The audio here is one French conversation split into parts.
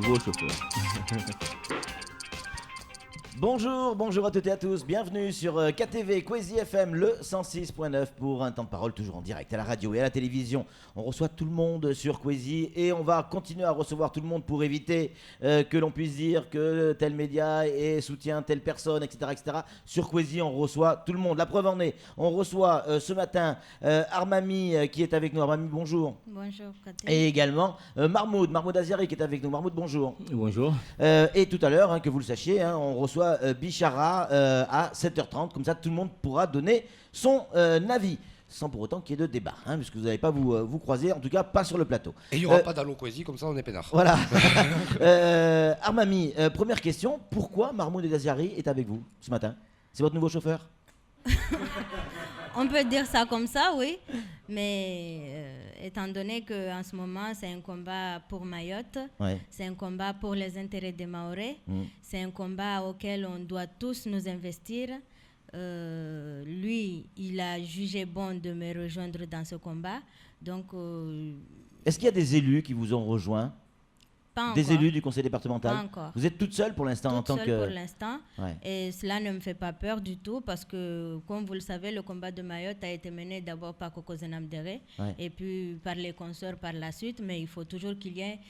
nouveau chauffeur. Bonjour à toutes et à tous, bienvenue sur KTV Kwezi FM, le 106.9 pour un temps de parole toujours en direct à la radio et à la télévision. On reçoit tout le monde sur Kwezi et on va continuer à recevoir tout le monde pour éviter que l'on puisse dire que tel média soutient telle personne, etc., etc. Sur Kwezi, on reçoit tout le monde. La preuve en est, on reçoit ce matin Armami qui est avec nous. Armami, bonjour. Bonjour, KTV. Et également Mahmoud Aziari qui est avec nous. Mahmoud, bonjour. Bonjour. Et tout à l'heure, que vous le sachiez, on reçoit Bichara à 7h30, comme ça tout le monde pourra donner son avis, sans pour autant qu'il y ait de débat, puisque vous n'allez pas vous croiser, en tout cas pas sur le plateau. Et il n'y aura pas d'Allo Kwezi, comme ça on est peinard. Voilà. Armami, première question, pourquoi Mahmoud Aziari est avec vous ce matin? C'est votre nouveau chauffeur? On peut dire ça comme ça, oui, mais étant donné qu'en ce moment, c'est un combat pour Mayotte, Ouais. c'est un combat pour les intérêts des Mahorais, c'est un combat auquel on doit tous nous investir. Lui, il a jugé bon de me rejoindre dans ce combat. Donc, Est-ce qu'il y a des élus qui vous ont rejoint? pas Des encore. élus du conseil départemental? Pas encore. Vous êtes toute seule pour l'instant en tant Toute seule que... pour l'instant. Ouais. Et cela ne me fait pas peur du tout parce que, comme vous le savez, le combat de Mayotte a été mené d'abord par Koko Zenam Dere Ouais. et puis par les consorts par la suite. Mais il faut toujours qu'il y ait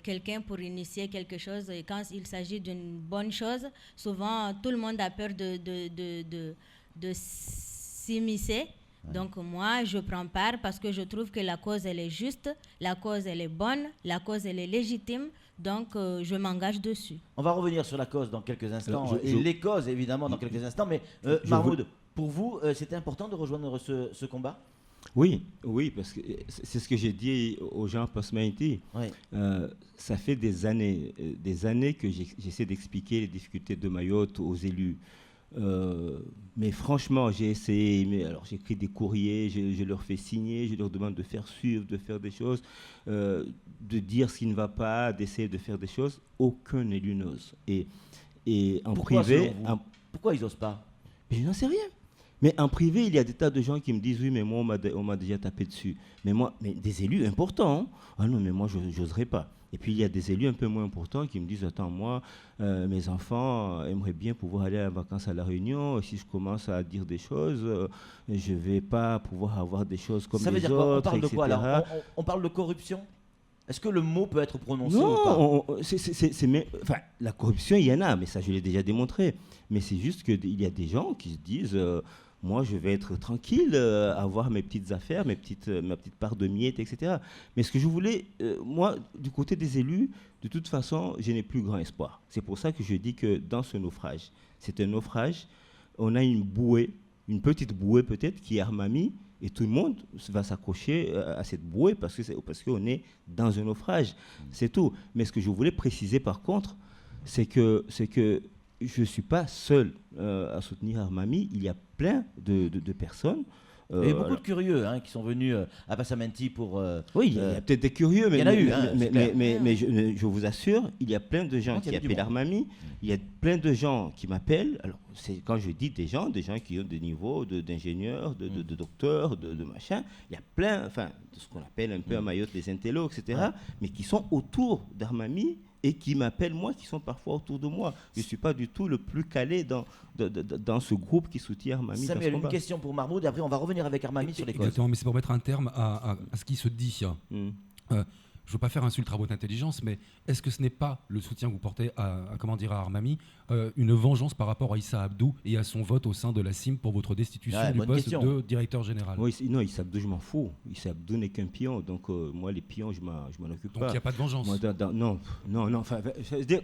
quelqu'un pour initier quelque chose. Et quand il s'agit d'une bonne chose, souvent tout le monde a peur de s'immiscer. Donc moi, je prends part parce que je trouve que la cause, elle est juste, la cause, elle est bonne, la cause, elle est légitime. Donc je m'engage dessus. On va revenir sur la cause dans quelques instants, Alors, et les causes évidemment dans quelques instants, mais Mahmoud, pour vous, c'était important de rejoindre ce combat? Oui, parce que c'est ce que j'ai dit aux gens post-Maïti. Ouais. Ça fait des années que j'essaie d'expliquer les difficultés de Mayotte aux élus. Mais franchement, j'ai essayé. Alors, j'écris des courriers, je leur fais signer, je leur demande de faire suivre, de faire des choses, de dire ce qui ne va pas, d'essayer de faire des choses. Aucun élu n'ose. Et en Pourquoi, privé, selon vous pourquoi ils n'osent pas? mais je n'en sais rien. Mais en privé, il y a des tas de gens qui me disent oui, mais moi, on m'a déjà tapé dessus. Mais des élus importants. Hein. Ah non, mais moi, je n'oserais pas. Et puis, il y a des élus un peu moins importants qui me disent attends, moi, mes enfants aimeraient bien pouvoir aller en vacances à La Réunion. Si je commence à dire des choses, je ne vais pas pouvoir avoir des choses comme Ça veut les dire quoi? On autres, parle de quoi etc. alors? On parle de corruption? Est-ce que le mot peut être prononcé ou Non, pas? enfin, la corruption, il y en a, mais ça, je l'ai déjà démontré. Mais c'est juste qu'il y a des gens qui se disent moi, je vais être tranquille, avoir mes petites affaires, ma petite part de miettes, etc. Mais ce que je voulais, moi, du côté des élus, de toute façon, je n'ai plus grand espoir. C'est pour ça que je dis que dans ce naufrage, c'est un naufrage, on a une bouée, une petite bouée peut-être, qui est Armami, et tout le monde va s'accrocher à cette bouée parce qu'on est dans un naufrage. C'est tout. Mais ce que je voulais préciser par contre, c'est que je ne suis pas seul à soutenir Armami. Il y a plein de personnes. Il y a eu beaucoup de curieux qui sont venus à Passamenti pour... oui, il y a peut-être des curieux, mais, il y en a eu, mais je vous assure, il y a plein de gens Donc, il y qui a du appellent monde. Armami. Il y a plein de gens qui m'appellent. Alors, quand je dis des gens qui ont des niveaux d'ingénieurs, de docteurs, de machin. Il y a plein, enfin, de ce qu'on appelle un peu à Mayotte les intellos, etc., mais qui sont autour d'Armami et qui m'appellent moi, qui sont parfois autour de moi. Je ne suis pas du tout le plus calé dans ce groupe qui soutient Armami. Samuel, une question pour Mahmoud, et après on va revenir avec Armami sur les causes. Exactement, mais c'est pour mettre un terme à ce qui se dit. Je ne veux pas faire insulte à votre intelligence, mais est-ce que ce n'est pas le soutien que vous portez à Armami, une vengeance par rapport à Issa Abdou et à son vote au sein de la CIM pour votre destitution du bonne poste question. de directeur général? Non, Issa Abdou, je m'en fous. Issa Abdou n'est qu'un pion, donc moi, les pions, je m'en occupe Donc pas. il n'y a pas de vengeance. Moi, non. Enfin, je veux dire,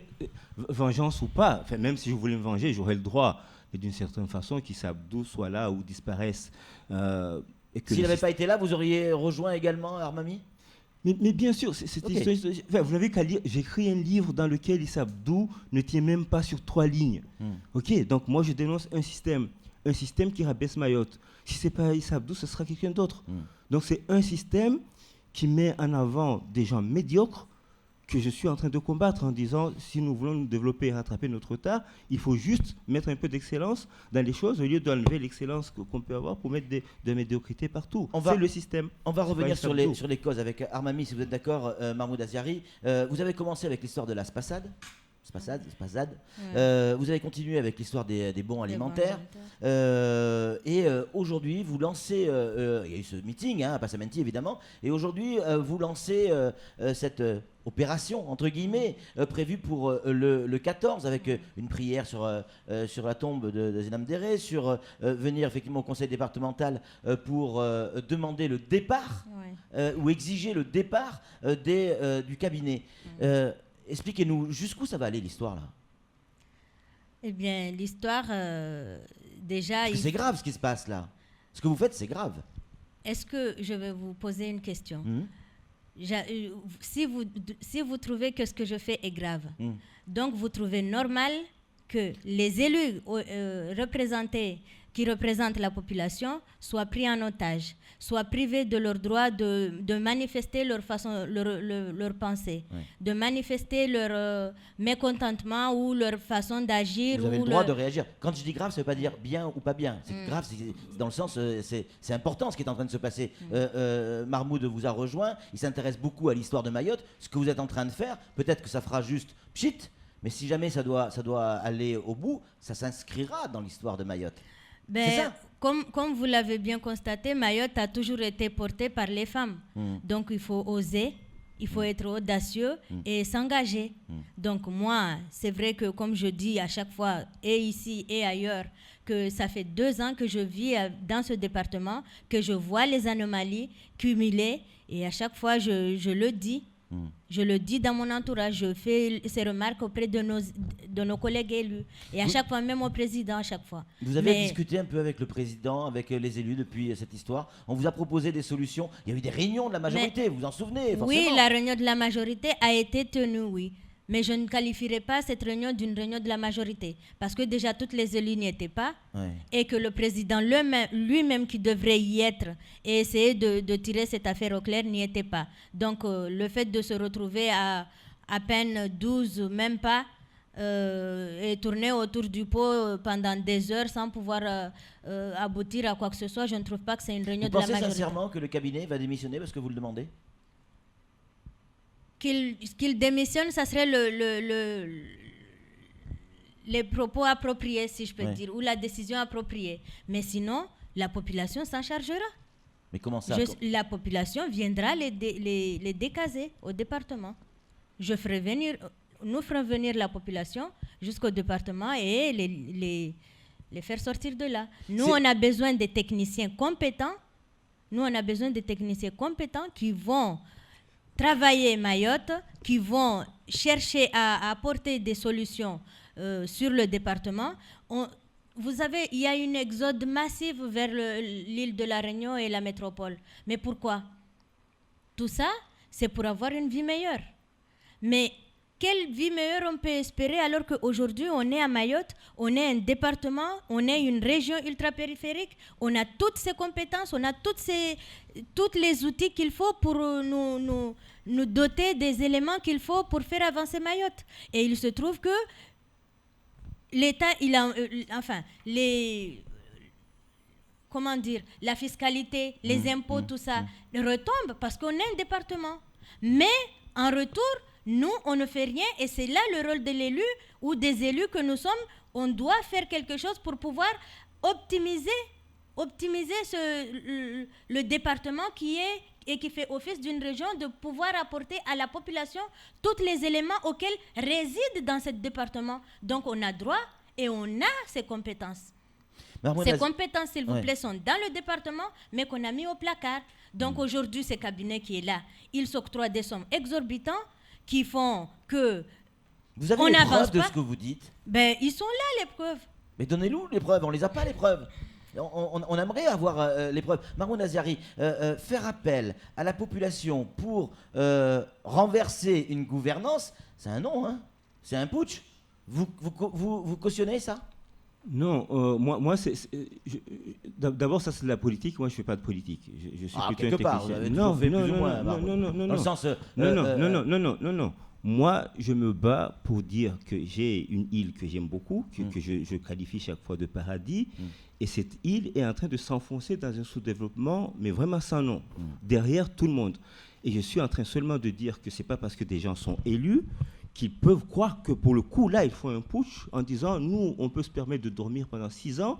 vengeance ou pas, enfin, même si je voulais me venger, j'aurais le droit, mais d'une certaine façon, qu'Issa Abdou soit là ou disparaisse. S'il n'avait pas été là, vous auriez rejoint également Armami? Mais bien sûr, Okay. vous n'avez qu'à lire. J'écris un livre dans lequel Issa Abdou ne tient même pas sur 3 lignes. Ok, donc moi je dénonce un système qui rabaisse Mayotte. Si c'est pas Issa Abdou, ce sera quelqu'un d'autre. Donc c'est un système qui met en avant des gens médiocres que je suis en train de combattre en disant, si nous voulons nous développer et rattraper notre retard, il faut juste mettre un peu d'excellence dans les choses au lieu d'enlever l'excellence qu'on peut avoir pour mettre de médiocrité partout. C'est le système. On va revenir sur les causes avec Armami, si vous êtes d'accord, Mahmoud Aziari. Vous avez commencé avec l'histoire de la spasade. Ouais. Vous avez continué avec l'histoire des bons alimentaires. Et aujourd'hui, vous lancez, il y a eu ce meeting à Passamenti évidemment, et aujourd'hui, vous lancez cette opération, entre guillemets, prévue pour le 14, avec une prière sur la tombe de Zenam Déré, sur venir effectivement au conseil départemental pour demander le départ, ou exiger le départ du cabinet. Expliquez-nous jusqu'où ça va aller l'histoire là. Eh bien, l'histoire, déjà... C'est grave ce qui se passe là. Ce que vous faites, c'est grave. Est-ce que je vais vous poser une question? Si vous trouvez que ce que je fais est grave, donc vous trouvez normal que les élus qui représentent la population soient pris en otage, soient privés de leur droit de manifester leur pensée, de manifester leur mécontentement ou leur façon d'agir. Vous avez le droit de réagir. Quand je dis grave, ça ne veut pas dire bien ou pas bien. C'est grave, c'est dans le sens, c'est important ce qui est en train de se passer. Mahmoud vous a rejoint, il s'intéresse beaucoup à l'histoire de Mayotte. Ce que vous êtes en train de faire, peut-être que ça fera juste pchit, mais si jamais ça doit aller au bout, ça s'inscrira dans l'histoire de Mayotte. C'est ça. Comme vous l'avez bien constaté, Mayotte a toujours été portée par les femmes. Donc il faut oser, il faut être audacieux et s'engager. Donc moi, c'est vrai que comme je dis à chaque fois, et ici et ailleurs, que ça fait 2 ans que je vis dans ce département, que je vois les anomalies cumulées, et à chaque fois je le dis. Je le dis dans mon entourage, je fais ces remarques auprès de nos collègues élus. Et à chaque fois, même au président, à chaque fois. Vous avez discuté un peu avec le président, avec les élus depuis cette histoire. On vous a proposé des solutions. Il y a eu des réunions de la majorité, vous vous en souvenez forcément. Oui, la réunion de la majorité a été tenue, oui. Mais je ne qualifierais pas cette réunion d'une réunion de la majorité. Parce que déjà, toutes les élus n'y étaient pas. Et que le président lui-même qui devrait y être et essayer de tirer cette affaire au clair n'y était pas. Donc, le fait de se retrouver à peine 12, même pas, et tourner autour du pot pendant des heures sans pouvoir aboutir à quoi que ce soit, je ne trouve pas que c'est une réunion de la majorité. Vous pensez sincèrement que le cabinet va démissionner parce que vous le demandez ? Qu'il démissionne, ça serait les propos appropriés, si je peux dire, ou la décision appropriée. Mais sinon, la population s'en chargera. Mais comment ça La population viendra les décaser au département. Nous ferons venir la population jusqu'au département et les faire sortir de là. Nous, on a besoin des techniciens compétents. Qui vont travailler Mayotte, qui vont chercher à apporter des solutions sur le département. Il y a une exode massive vers l'île de la Réunion et la métropole. Mais pourquoi? Tout ça, c'est pour avoir une vie meilleure. Mais quelle vie meilleure on peut espérer alors qu'aujourd'hui, on est à Mayotte, on est un département, on est une région ultra-périphérique, on a toutes ces compétences, on a tous les outils qu'il faut pour nous doter des éléments qu'il faut pour faire avancer Mayotte. Et il se trouve que l'État, la fiscalité, les impôts, tout ça, retombe parce qu'on est un département. Mais en retour, nous, on ne fait rien et c'est là le rôle de l'élu ou des élus que nous sommes. On doit faire quelque chose pour pouvoir optimiser le département qui fait office d'une région, de pouvoir apporter à la population tous les éléments auxquels résident dans ce département. Donc on a droit et on a ces compétences. Ces compétences, s'il vous plaît, sont dans le département, mais qu'on a mis au placard. Donc aujourd'hui, ce cabinet qui est là, il s'octroie des sommes exorbitantes qui font que vous avez les preuves de ce que vous dites? Ben, ils sont là, les preuves. Mais donnez-nous les preuves, on les a pas, les preuves. On aimerait avoir les preuves. Mahmoud Aziari, faire appel à la population pour renverser une gouvernance, c'est un non, hein? C'est un putsch. Vous cautionnez ça? Non, moi d'abord ça c'est de la politique. Moi je fais pas de politique. Je suis plutôt un technicien. Non. Moi, je me bats pour dire que j'ai une île que j'aime beaucoup, que je qualifie chaque fois de paradis, et cette île est en train de s'enfoncer dans un sous-développement, mais vraiment sans nom, derrière tout le monde. Et je suis en train seulement de dire que ce n'est pas parce que des gens sont élus qu'ils peuvent croire que pour le coup, là, ils font un putsch en disant, nous, on peut se permettre de dormir pendant 6 ans,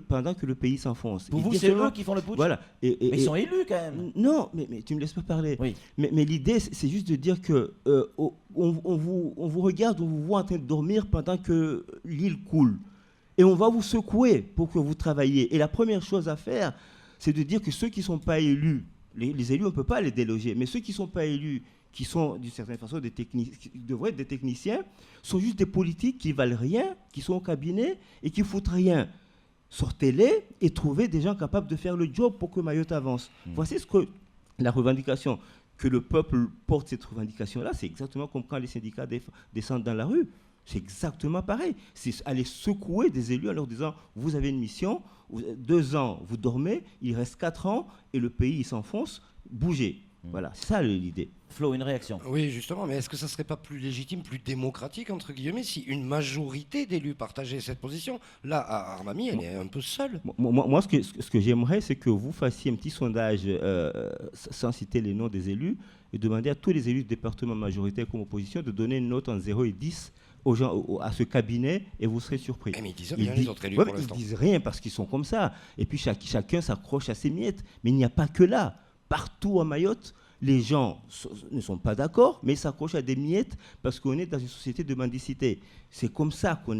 pendant que le pays s'enfonce. Pour vous, c'est eux qui font le putsch. Voilà. Mais ils sont élus quand même. Non, mais tu ne me laisses pas parler. Oui. Mais l'idée, c'est juste de dire que on vous regarde, on vous voit en train de dormir pendant que l'île coule. Et on va vous secouer pour que vous travailliez. Et la première chose à faire, c'est de dire que ceux qui ne sont pas élus, les élus, on ne peut pas les déloger, mais ceux qui ne sont pas élus, qui sont d'une certaine façon qui devraient être des techniciens, sont juste des politiques qui ne valent rien, qui sont au cabinet et qui ne foutent rien. Sortez-les et trouvez des gens capables de faire le job pour que Mayotte avance. Voici ce que la revendication, que le peuple porte cette revendication-là, c'est exactement comme quand les syndicats descendent dans la rue. C'est exactement pareil. C'est aller secouer des élus en leur disant, vous avez une mission, 2 ans, vous dormez, il reste 4 ans et le pays il s'enfonce, bougez. Voilà, c'est ça l'idée. Flo, une réaction. Oui, justement, mais est-ce que ça ne serait pas plus légitime, plus démocratique, entre guillemets, si une majorité d'élus partageait cette position? Là, à Armami, elle est un peu seule. Moi, ce que j'aimerais, c'est que vous fassiez un petit sondage, sans citer les noms des élus, et demander à tous les élus du département majoritaire comme opposition de donner une note entre 0 et 10 aux gens, à ce cabinet, et vous serez surpris. Mais ils disent rien, les autres élus, pour l'instant. Ils disent rien parce qu'ils sont comme ça. Et puis chacun s'accroche à ses miettes. Mais il n'y a pas que là. Partout à Mayotte, les gens ne sont pas d'accord, mais s'accrochent à des miettes parce qu'on est dans une société de mendicité. C'est comme ça qu'on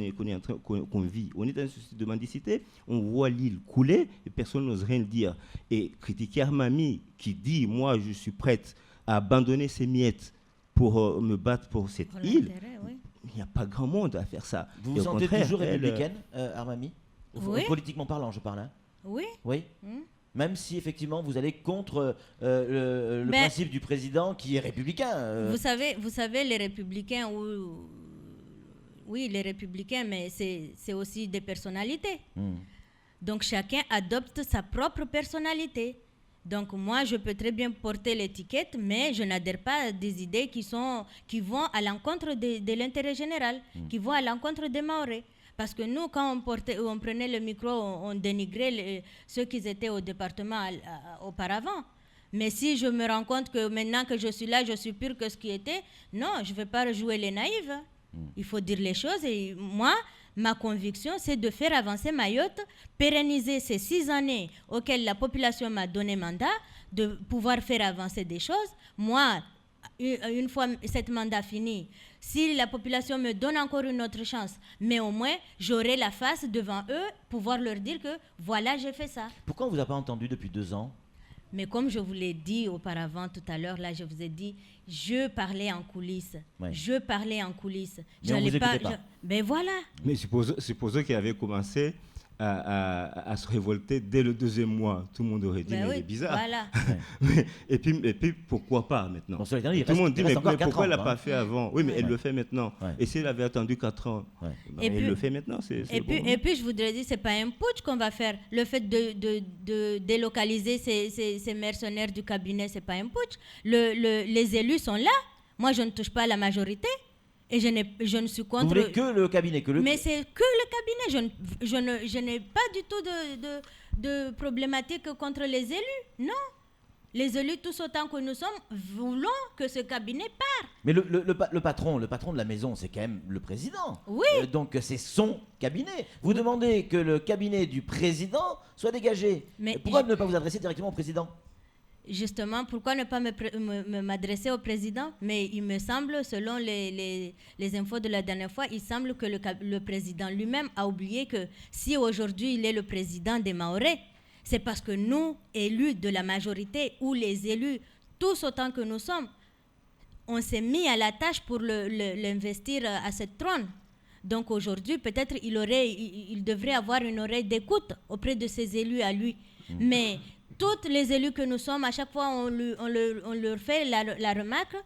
vit. On est dans une société de mendicité, on voit l'île couler et personne n'ose rien dire. Et critiquer Armami qui dit « moi, je suis prête à abandonner ces miettes pour me battre pour cette île », oui. il n'y a pas grand monde à faire ça. Vous vous sentez toujours républicaine, Armami? Oui. Politiquement parlant, je parle. Hein. Oui. Oui. Même si effectivement vous allez contre le principe du président qui est républicain. Vous savez, les républicains, oui, les républicains, mais c'est aussi des personnalités. Donc chacun adopte sa propre personnalité. Donc moi, je peux très bien porter l'étiquette, mais je n'adhère pas à des idées qui vont à l'encontre de l'intérêt général, qui vont à l'encontre des Mahorais. Parce que nous, quand on prenait le micro, on dénigrait ceux qui étaient au département auparavant. Mais si je me rends compte que maintenant que je suis là, je suis pire que ce qui était, non, je ne vais pas jouer les naïves. Il faut dire les choses. Et moi, ma conviction, c'est de faire avancer Mayotte, pérenniser ces 6 années auxquelles la population m'a donné mandat, de pouvoir faire avancer des choses. Moi, une fois cet mandat fini, si la population me donne encore une autre chance, mais au moins, j'aurai la face devant eux, pouvoir leur dire que voilà, j'ai fait ça. Pourquoi on ne vous a pas entendu depuis 2 ans? Mais comme je vous l'ai dit auparavant, tout à l'heure, là, je vous ai dit, je parlais en coulisses. Ouais. Je parlais en coulisses. Mais on vous écoutait pas. Ben voilà. Mais supposons qu'il avait commencé à se révolter dès le 2e mois. Tout le monde aurait dit, mais oui, il est bizarre. Voilà. et puis, pourquoi pas maintenant? Bon, tout le monde dit, mais pourquoi elle ne l'a pas fait hein. avant? Oui, mais elle le fait maintenant. Ouais. Et si elle avait attendu 4 ans, elle le fait maintenant. Et puis, je voudrais dire, ce n'est pas un putsch qu'on va faire. Le fait de délocaliser ces mercenaires du cabinet, ce n'est pas un putsch. Les élus sont là. Moi, je ne touche pas à la majorité. Et je ne suis contre... Vous voulez que le cabinet Mais c'est que le cabinet. Je n'ai pas du tout de problématique contre les élus. Non. Les élus, tous autant que nous sommes, voulons que ce cabinet parte. Mais le patron de la maison, c'est quand même le président. Oui. Donc c'est son cabinet. Vous demandez que le cabinet du président soit dégagé. Mais pourquoi ne pas vous adresser directement au président ? Justement, pourquoi ne pas m'adresser au président? Mais il me semble, selon les infos de la dernière fois, il semble que le président lui-même a oublié que si aujourd'hui il est le président des Mahorais, c'est parce que nous, élus de la majorité, ou les élus, tous autant que nous sommes, on s'est mis à la tâche pour l'investir à cette trône. Donc aujourd'hui, peut-être il devrait avoir une oreille d'écoute auprès de ses élus à lui. Mais tous les élus que nous sommes, à chaque fois, on leur fait la remarque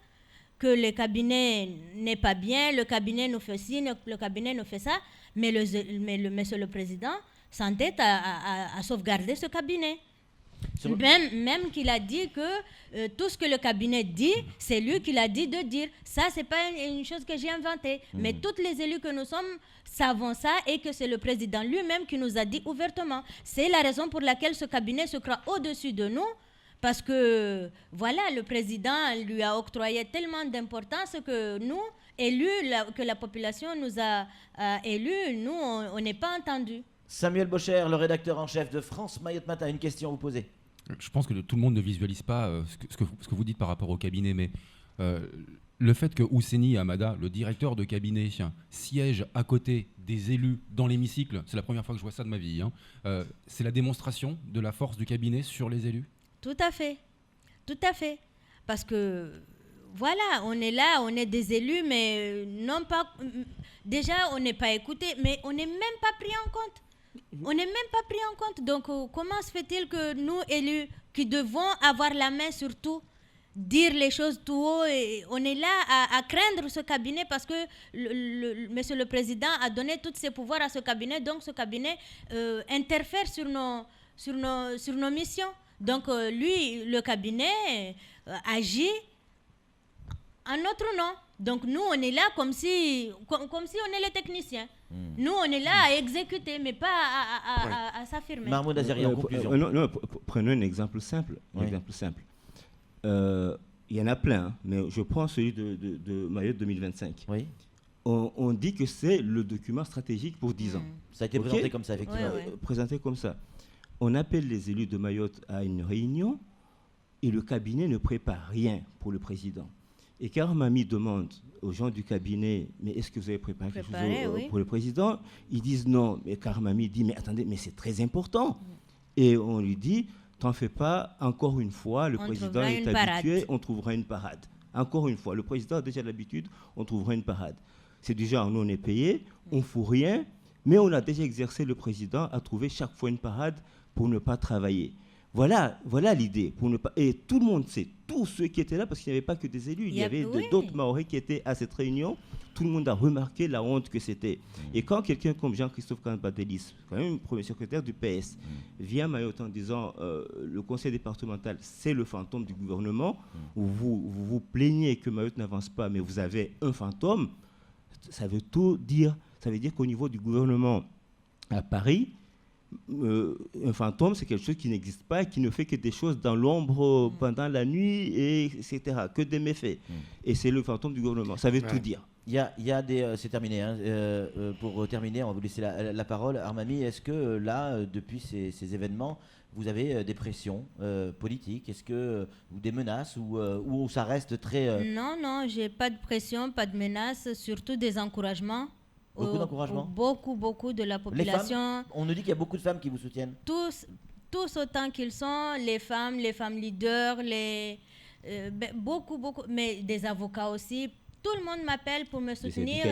que le cabinet n'est pas bien, le cabinet nous fait ci, le cabinet nous fait ça, mais monsieur le président s'entête à sauvegarder ce cabinet. Même qu'il a dit que tout ce que le cabinet dit, c'est lui qui l'a dit de dire. Ça, c'est pas une chose que j'ai inventée. Mais toutes les élus que nous sommes savons ça et que c'est le président lui-même qui nous a dit ouvertement. C'est la raison pour laquelle ce cabinet se croit au-dessus de nous. Parce que, voilà, le président lui a octroyé tellement d'importance que nous, élus, que la population nous a élus, nous, on n'est pas entendus. Samuel Bocher, le rédacteur en chef de France Mayotte Matin, une question à vous poser. Je pense que tout le monde ne visualise pas ce que vous dites par rapport au cabinet, mais le fait que Ousseni Hamada, le directeur de cabinet, siège à côté des élus dans l'hémicycle, c'est la première fois que je vois ça de ma vie, c'est la démonstration de la force du cabinet sur les élus. Tout à fait. Parce que, voilà, on est là, on est des élus, mais non pas... Déjà, on n'est pas écoutés, mais on n'est même pas pris en compte. Donc, comment se fait-il que nous, élus, qui devons avoir la main sur tout, dire les choses tout haut, et on est là à craindre ce cabinet parce que Monsieur le Président a donné tous ses pouvoirs à ce cabinet, donc ce cabinet interfère sur nos missions. Donc, lui, le cabinet agit en notre nom. Donc, nous, on est là comme si on est les techniciens. Nous, on est là à exécuter, mais pas à s'affirmer. Mahmoud Azari, en conclusion. Prenons un exemple simple. Il y en a plein, mais je prends celui de Mayotte 2025. Oui. On dit que c'est le document stratégique pour 10 ans. Ça a été présenté comme ça, effectivement. Présenté comme ça. On appelle les élus de Mayotte à une réunion et le cabinet ne prépare rien pour le président. Et quand Armami demande aux gens du cabinet, mais est-ce que vous avez préparé quelque chose pour le président? Ils disent non. Mais Armami dit, mais attendez, mais c'est très important. Et on lui dit, t'en fais pas, encore une fois, le président est habitué, on trouvera une parade. Encore une fois, le président a déjà l'habitude, on trouvera une parade. C'est du genre, nous on est payé, on ne fout rien, mais on a déjà exercé le président à trouver chaque fois une parade pour ne pas travailler. Voilà l'idée. Et tout le monde sait, tous ceux qui étaient là, parce qu'il n'y avait pas que des élus, il y avait d'autres Mahorais qui étaient à cette réunion. Tout le monde a remarqué la honte que c'était. Et quand quelqu'un comme Jean-Christophe Cambadélis, quand même premier secrétaire du PS, vient à Mayotte en disant le conseil départemental, c'est le fantôme du gouvernement, où vous plaignez que Mayotte n'avance pas, mais vous avez un fantôme, ça veut tout dire. Ça veut dire qu'au niveau du gouvernement à Paris, un fantôme, c'est quelque chose qui n'existe pas et qui ne fait que des choses dans l'ombre pendant la nuit, etc. Que des méfaits. Et c'est le fantôme du gouvernement. Ça veut tout dire. Il y a des... c'est terminé. Pour terminer, on va vous laisser la parole. Armami, est-ce que là, depuis ces événements, vous avez des pressions politiques? Est-ce que ou des menaces ou ça reste très... Non, j'ai pas de pression, pas de menaces, surtout des encouragements. Beaucoup d'encouragements. Beaucoup de la population. Les femmes, on nous dit qu'il y a beaucoup de femmes qui vous soutiennent. Tous autant qu'ils sont, les femmes leaders, beaucoup, mais des avocats aussi. Tout le monde m'appelle pour me soutenir,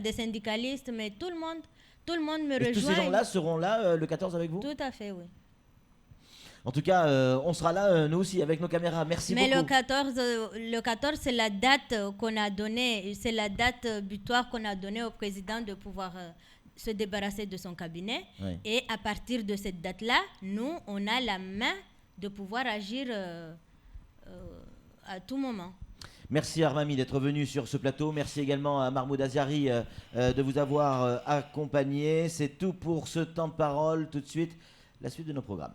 des syndicalistes, mais tout le monde me rejoint. Tous ces gens-là seront là le 14 avec vous? Tout à fait, oui. En tout cas, on sera là, nous aussi, avec nos caméras. Merci beaucoup. Mais le 14, c'est la date qu'on a donnée, c'est la date butoir qu'on a donnée au président de pouvoir se débarrasser de son cabinet. Oui. Et à partir de cette date-là, nous, on a la main de pouvoir agir à tout moment. Merci Armami d'être venu sur ce plateau. Merci également à Mahmoud Azari de vous avoir accompagné. C'est tout pour ce temps de parole. Tout de suite, la suite de nos programmes.